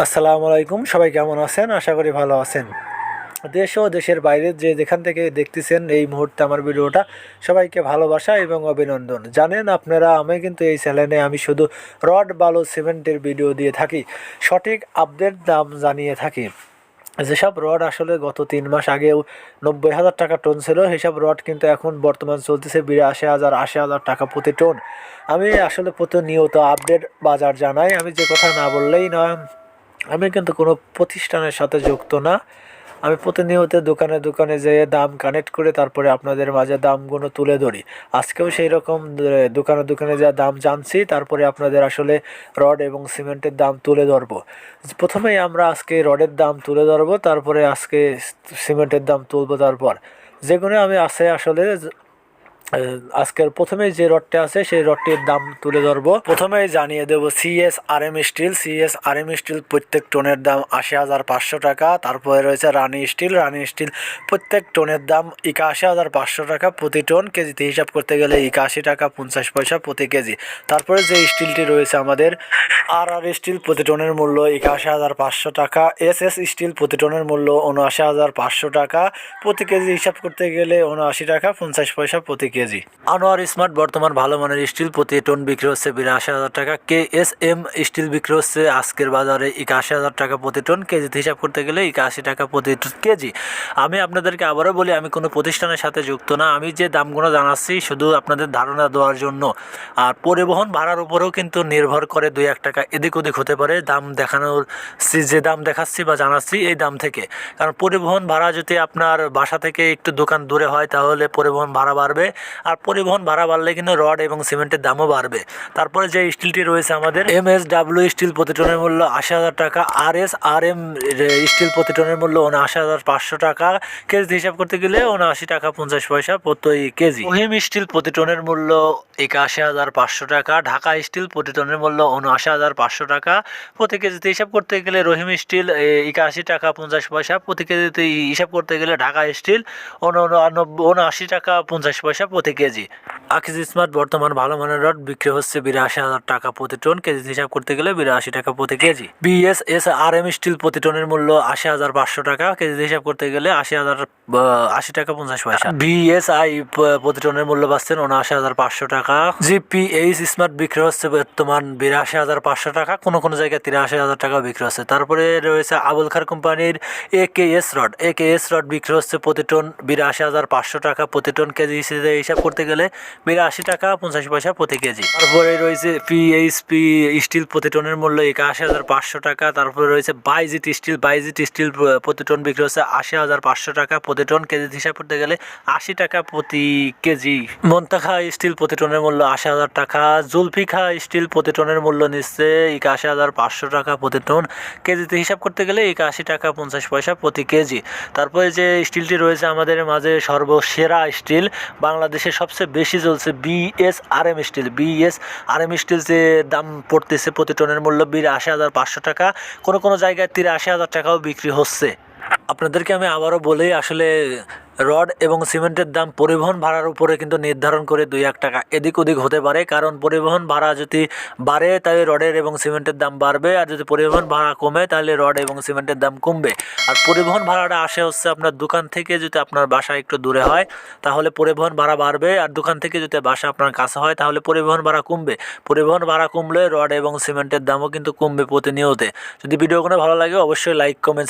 আসসালামু আলাইকুম, সবাই কেমন আছেন? আশা করি ভালো আছেন। দেশ ও দেশের বাইরে যে যেখান থেকে দেখতেছেন এই মুহূর্তে আমার ভিডিওটা, সবাইকে ভালোবাসা এবং অভিনন্দন। জানেন আপনারা, আমি কিন্তু এই চ্যানেলে আমি শুধু রড বালু সিমেন্টের ভিডিও দিয়ে থাকি, সঠিক আপডেট দাম জানিয়ে থাকি। যেসব রড আসলে গত 3 মাস আগেও 90,000 টাকা টন ছিল, সেসব রড কিন্তু এখন বর্তমান চলতেছে 82,000 80,000 টাকা প্রতি টন। আমি আসলে প্রতিনিয়ত আপডেট বাজার জানাই, আমি যে কথা না বললেই নয়। আমি কিন্তু কোনো প্রতিষ্ঠানের সাথে যুক্ত না। আমি প্রতিনিয়ত দোকানে দোকানে যেয়ে দাম কানেক্ট করে তারপরে আপনাদের মাঝে দামগুলো তুলে ধরি। আজকেও সেই রকম দোকানে দোকানে যা দাম জানছি, তারপরে আপনাদের আসলে রড এবং সিমেন্টের দাম তুলে ধরবো। প্রথমেই আমরা আজকে রডের দাম তুলে ধরবো, তারপরে আজকে সিমেন্টের দাম তুলবো। তারপর যেগুলো আমি আছে আসলে আজকের প্রথমে যে রডটা আছে সেই রডটির দাম তুলে ধরবো। প্রথমেই জানিয়ে দেবো সিএসআরএম স্টিল প্রত্যেক টনের দাম 80,500 টাকা। তারপরে রয়েছে রানি স্টিল প্রত্যেক টনের দাম 81,500 টাকা প্রতি টন। কেজিতে হিসাব করতে গেলে 81 টাকা 50 পয়সা প্রতি কেজি। তারপরে যে স্টিলটি রয়েছে আমাদের আর স্টিল, প্রতি টনের মূল্য 81,500 টাকা। এসএস স্টিল প্রতি টনের মূল্য 79,500 টাকা প্রতি কেজি। হিসাব করতে গেলে 79 টাকা 50 পয়সা প্রতি কেজি। আনোয়ার স্মার্ট বর্তমান ভালো মানের স্টিল প্রতি টন বিক্রি হচ্ছে 82,000 টাকা। কেএসএম স্টিল বিক্রি হচ্ছে আজকের বাজারে 81,000 টাকা প্রতি টন। কেজিতে হিসাব করতে গেলে 81 টাকা প্রতি কেজি। আমি আপনাদেরকে আবারও বলি, আমি কোনো প্রতিষ্ঠানের সাথে যুক্ত না। আমি যে দামগুলো জানাচ্ছি শুধু আপনাদের ধারণা দেওয়ার জন্য। আর পরিবহন ভাড়ার উপরেও কিন্তু নির্ভর করে 2-1 টাকা এদিক ওদিক হতে পারে দাম দেখানোর, যে দাম দেখাচ্ছি বা জানাচ্ছি এই দাম থেকে। কারণ পরিবহন ভাড়া যদি আপনার বাসা থেকে একটু দোকান দূরে হয় তাহলে পরিবহন ভাড়া বাড়বে, আর পরিবহন ভাড়া বাড়লে কিন্তু রড এবং সিমেন্টের দামও বাড়বে। তারপরে যে স্টিলটি রয়েছে আমাদের এমএসডাব্লিউ স্টিল প্রতি টনের মূল্য 80,000 টাকা। আরএসআরএম স্টিল প্রতি টনের মূল্য 79,500 টাকা। কেজি হিসাব করতে গেলে 79 টাকা 50 পয়সা প্রতি কেজি। রহিম স্টিল প্রতি টনের মূল্য 81,500 টাকা। ঢাকা স্টিল প্রতি টনের মূল্য 79,500 টাকা প্রতি কেজিতে। হিসাব করতে গেলে রহিম স্টিল 81 টাকা 50 পয়সা প্রতি কেজিতে। হিসাব করতে গেলে ঢাকা স্টিল 79 টাকা 50 পয়সা প্রতি কেজি। আকিজ স্মার্ট বর্তমান ভালো মানের রড বিক্রি হচ্ছে 82,000 টাকা প্রতি টন। কেজি হিসাব করতে গেলে 82 টাকা প্রতি কেজি। বিএসএসআরএম স্টিল প্রতি টনের মূল্য 80,500 টাকা। কেজি হিসাব করতে গেলে 80 টাকা 50 পয়সা। বিএসআই প্রতি টনের মূল্য পাচ্ছেন 79,500 টাকা। জিপিএইচ স্মার্ট বিক্রি হচ্ছে বর্তমান 82,500 টাকা। কোনো কোনো জায়গায় 83,000 টাকা বিক্রি হচ্ছে। তারপরে রয়েছে আবুল খার কোম্পানির একেএস রড বিক্রি হচ্ছে প্রতি টন 82,500 টাকা প্রতি টন। কেজি হিসেবে হিসাব করতে গেলে 82 টাকা 50 পয়সা প্রতি কেজি। তারপরে রয়েছে পিএইচপি স্টিল প্রতি টনের মূল্য 81,500 টাকা। তারপরে রয়েছে বাইজিট স্টিল প্রতি টন বিক্রি হচ্ছে 80,500 টাকা প্রতি টন। কেজি হিসাব করতে গেলে 80 টাকা প্রতি কেজি। মন্তাখা স্টিল প্রতি টনের মূল্য 80,000 টাকা। জুলফিখা স্টিল প্রতি টনের মূল্য নিচ্ছে 81,500 টাকা প্রতি টন। কেজিতে হিসাব করতে গেলে 81 টাকা 50 পয়সা প্রতি কেজি। তারপরে যে স্টিলটি রয়েছে আমাদের মাঝে সর্বসেরা স্টিল, বাংলাদেশে সবচেয়ে বেশি চলছে বিএসআরএম স্টিল যে দাম পড়তেছে প্রতি টনের মূল্য 82,500 টাকা। কোনো কোনো জায়গায় 83,000 টাকাও বিক্রি হচ্ছে। আপনাদেরকে আমি আবারও বলি, আসলে রড এবং সিমেন্টের দাম পরিবহন ভাড়ার উপরে কিন্তু নির্ধারণ করে 2-1 টাকা এদিক ওদিক হতে পারে। কারণ পরিবহন ভাড়া যদি বাড়ে তাহলে রডের এবং সিমেন্টের দাম বাড়বে, আর যদি পরিবহন ভাড়া কমে তাহলে রড এবং সিমেন্টের দাম কমবে। আর পরিবহন ভাড়াটা আসে হচ্ছে আপনার দোকান থেকে, যদি আপনার বাসা একটু দূরে হয় তাহলে পরিবহন ভাড়া বাড়বে, আর দোকান থেকে যদি বাসা আপনার কাছে হয় তাহলে পরিবহন ভাড়া কমবে। পরিবহন ভাড়া কমলে রড এবং সিমেন্টের দামও কিন্তু কমবে প্রতিনিয়ত। যদি ভিডিওগুলো ভালো লাগে অবশ্যই লাইক কমেন্ট